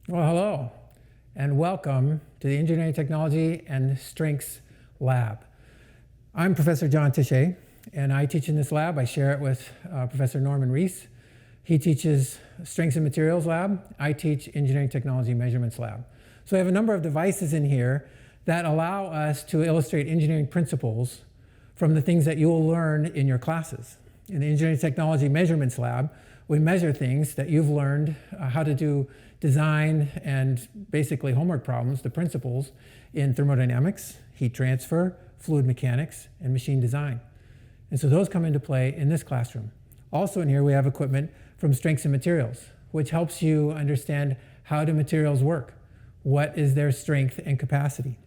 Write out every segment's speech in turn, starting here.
Well, hello, and welcome to the Engineering Technology and Strengths Lab. I'm Professor John Tixier, and I teach in this lab. I share it with Professor Norman Reese. He teaches Strengths and Materials Lab. I teach Engineering Technology Measurements Lab. So I have a number of devices in here that allow us to illustrate engineering principles from the things that you'll learn in your classes. In the Engineering Technology Measurements Lab, we measure things that you've learned how to do design and basically homework problems, the principles in thermodynamics, heat transfer, fluid mechanics, and machine design. And so those come into play in this classroom. Also in here we have equipment from Strengths and Materials, which helps you understand how do materials work, what is their strength and capacity.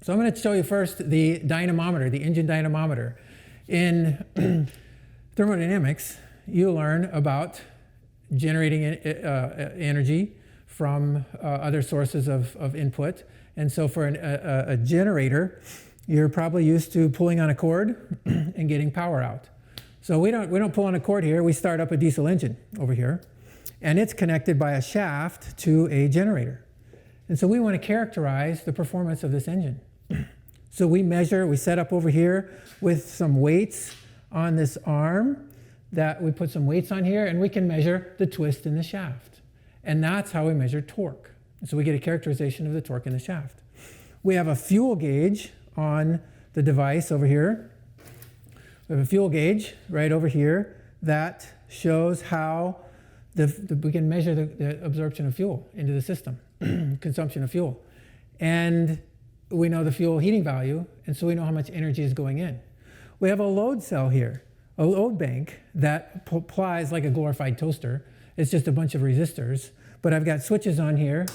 So I'm going to show you first the dynamometer, the engine dynamometer. In thermodynamics, you learn about generating energy from other sources of input. And so for a generator, you're probably used to pulling on a cord and getting power out. So we don't pull on a cord here. We start up a diesel engine over here, and it's connected by a shaft to a generator. And so we want to characterize the performance of this engine. So we measure, we set up over here with some weights on this arm, that we put some weights on here, and we can measure the twist in the shaft. And that's how we measure torque. So we get a characterization of the torque in the shaft. We have a fuel gauge on the device over here. We have a fuel gauge right over here that shows how we can measure the absorption of fuel into the system, consumption of fuel. And we know the fuel heating value, and so we know how much energy is going in. We have a load cell here, a load bank that applies like a glorified toaster. It's just a bunch of resistors, but I've got switches on here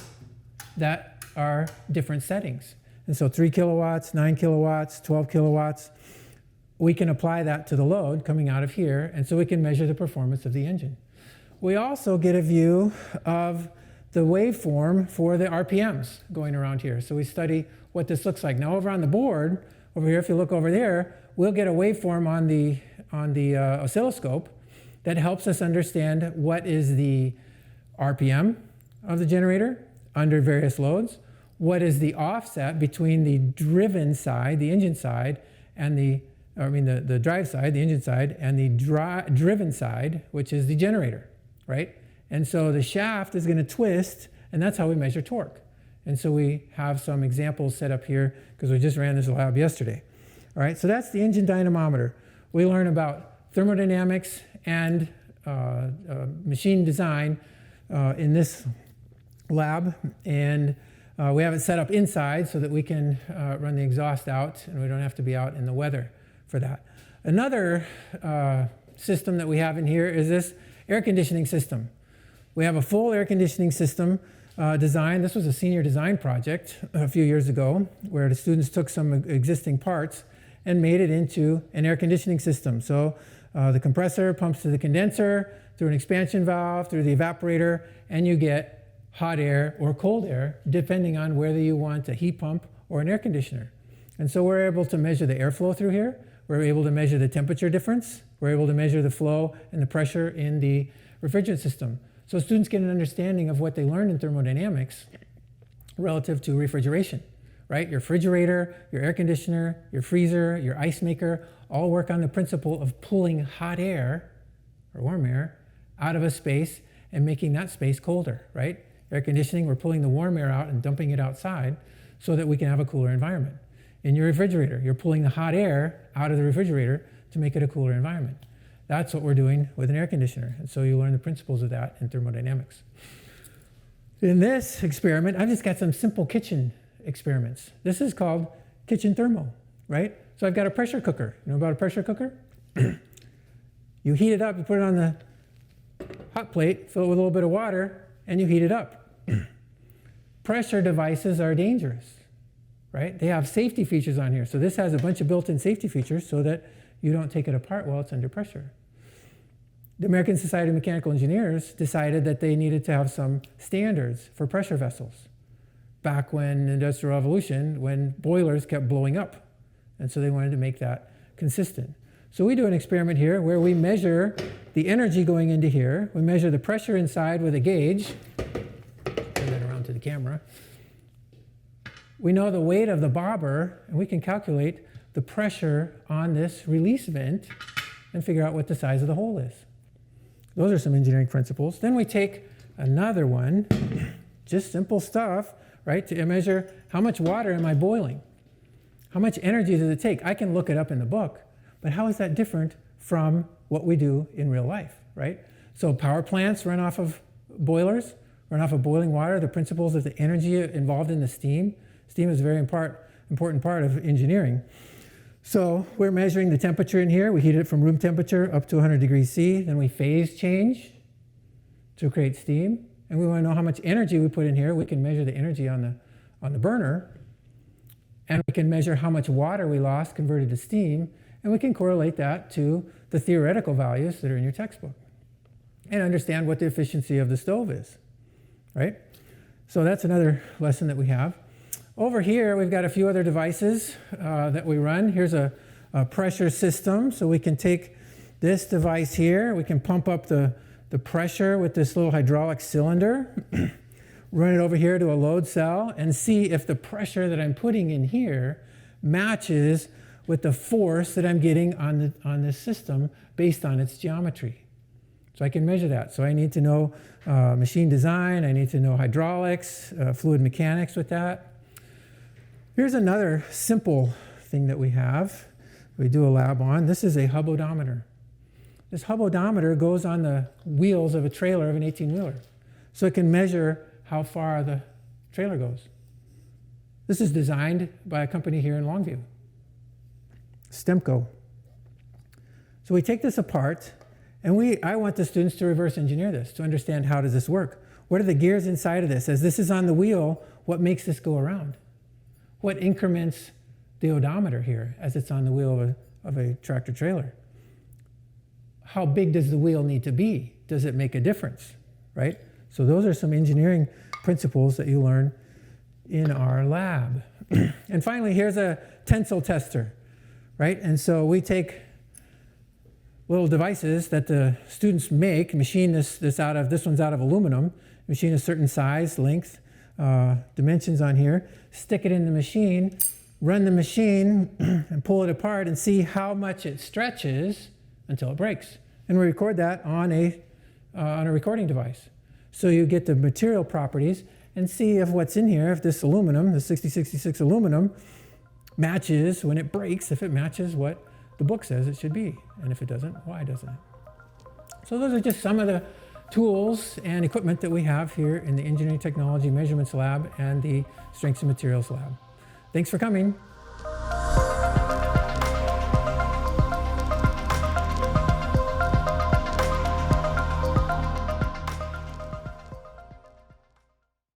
that are different settings. And so 3 kilowatts, 9 kilowatts, 12 kilowatts, we can apply that to the load coming out of here, and so we can measure the performance of the engine. We also get a view of the waveform for the RPMs going around here. So we study what this looks like. Now over on the board, over here, if you look over there, we'll get a waveform on the oscilloscope that helps us understand what is the RPM of the generator under various loads, what is the offset between the driven side, the engine side, and the drive side, the engine side, and the driven side, which is the generator, right? And so the shaft is going to twist, and that's how we measure torque. And so we have some examples set up here because we just ran this lab yesterday. All right, so that's the engine dynamometer. We learn about thermodynamics and machine design in this lab, and we have it set up inside so that we can run the exhaust out and we don't have to be out in the weather for that. Another system that we have in here is this air conditioning system. We have a full air conditioning system design. This was a senior design project a few years ago where the students took some existing parts and made it into an air conditioning system. So the compressor pumps to the condenser, through an expansion valve, through the evaporator, and you get hot air or cold air, depending on whether you want a heat pump or an air conditioner. And so we're able to measure the airflow through here. We're able to measure the temperature difference. We're able to measure the flow and the pressure in the refrigerant system. So students get an understanding of what they learned in thermodynamics relative to refrigeration. Right? Your refrigerator, your air conditioner, your freezer, your ice maker, all work on the principle of pulling hot air or warm air out of a space and making that space colder, right? Air conditioning, we're pulling the warm air out and dumping it outside so that we can have a cooler environment. In your refrigerator, you're pulling the hot air out of the refrigerator to make it a cooler environment. That's what we're doing with an air conditioner. And so you learn the principles of that in thermodynamics. In this experiment, I've just got some simple kitchen experiments. This is called kitchen thermo, right? So I've got a pressure cooker. You know about a pressure cooker? You heat it up, you put it on the hot plate, fill it with a little bit of water, and you heat it up. Pressure devices are dangerous, right? They have safety features on here. So this has a bunch of built-in safety features so that you don't take it apart while it's under pressure. The American Society of Mechanical Engineers decided that they needed to have some standards for pressure vessels. Back when Industrial Revolution, when boilers kept blowing up. And so they wanted to make that consistent. So we do an experiment here where we measure the energy going into here. We measure the pressure inside with a gauge. Turn that around. camera. We know the weight of the bobber, and we can calculate the pressure on this release vent and figure out what the size of the hole is. Those are some engineering principles. Then we take another one, just simple stuff, right, to measure how much water am I boiling? How much energy does it take? I can look it up in the book, but how is that different from what we do in real life, right? So power plants run off of boilers, run off of boiling water. The principles of the energy involved in the steam. Steam is a very important part of engineering. So we're measuring the temperature in here. We heat it from room temperature up to 100 degrees C. Then we phase change to create steam. And we want to know how much energy we put in here. We can measure the energy on the burner. And we can measure how much water we lost converted to steam. And we can correlate that to the theoretical values that are in your textbook. And understand what the efficiency of the stove is, right? So that's another lesson that we have. Over here, we've got a few other devices that we run. Here's a pressure system. So we can take this device here. We can pump up the pressure with this little hydraulic cylinder, run it over here to a load cell, and see if the pressure that I'm putting in here matches with the force that I'm getting on this system based on its geometry. So I can measure that. So I need to know machine design. I need to know hydraulics, fluid mechanics with that. Here's another simple thing that we have. We do a lab on. This is a hub odometer. This hub odometer goes on the wheels of a trailer of an 18-wheeler. So it can measure how far the trailer goes. This is designed by a company here in Longview, Stemco. So we take this apart, and I want the students to reverse engineer this to understand how does this work. What are the gears inside of this? As this is on the wheel, what makes this go around? What increments the odometer here as it's on the wheel of a tractor trailer? How big does the wheel need to be? Does it make a difference, right? So those are some engineering principles that you learn in our lab. And finally, here's a tensile tester, right? And so we take little devices that the students make, machine this one's out of aluminum, machine a certain size, length, dimensions on here, stick it in the machine, run the machine and pull it apart and see how much it stretches until it breaks. And we record that on a recording device. So you get the material properties and see if what's in here, if this aluminum, the 6066 aluminum, matches when it breaks, if it matches what the book says it should be. And if it doesn't, why doesn't it? So those are just some of the tools and equipment that we have here in the Engineering Technology Measurements Lab and the Strengths and Materials Lab. Thanks for coming.